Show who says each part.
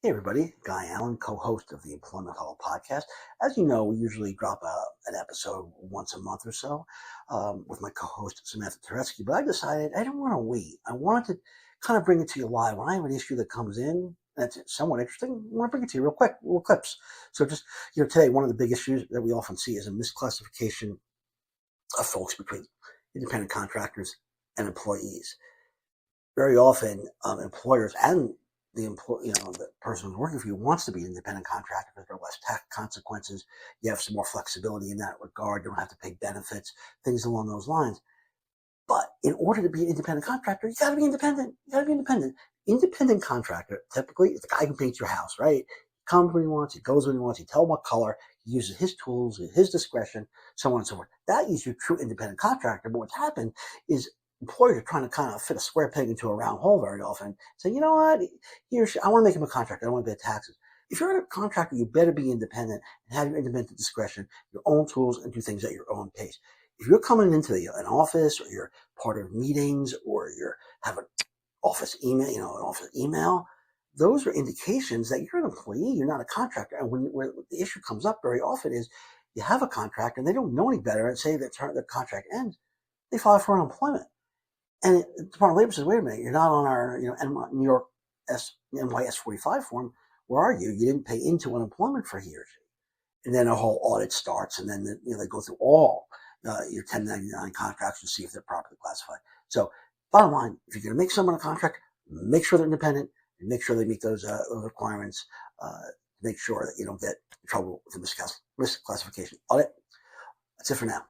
Speaker 1: Hey everybody, Guy Allen, co-host of the Employment Hall podcast. As you know, we usually drop an episode once a month or so with my co-host Samantha Turetsky, but I decided I don't want to wait. I wanted to kind of bring it to you live. When I have an issue that comes in that's somewhat interesting, I want to bring it to you real quick, little clips. So just, today, one of the big issues that we often see is a misclassification of folks between independent contractors and employees. Very often, employers and the person who's working for you wants to be an independent contractor because there are less tax consequences. You have some more flexibility in that regard. You don't have to pay benefits, things along those lines. But in order to be an independent contractor, you got to be independent. You got to be independent. Independent contractor typically is the guy who paints your house, right? He comes when he wants, he goes when he wants, he tells what color, he uses his tools, his discretion, so on and so forth. That is your true independent contractor. But what's happened is employers are trying to kind of fit a square peg into a round hole very often. Say, you know what, I want to make him a contractor. I don't want to pay taxes. If you're a contractor, you better be independent and have your independent discretion, your own tools, and do things at your own pace. If you're coming into an office, or you're part of meetings, or you have an office email, those are indications that you're an employee. You're not a contractor. And when the issue comes up very often is you have a contract and they don't know any better and say that the contract ends, they file for unemployment. And the Department of Labor says, wait a minute, you're not on our New York NYS 45 form. Where are you? You didn't pay into unemployment for he or she. And then a whole audit starts, and then they go through all your 1099 contracts to see if they're properly classified. So bottom line, if you're going to make someone a contract, make sure they're independent and make sure they meet those requirements. Make sure that you don't get in trouble with the misclassification audit. That's it for now.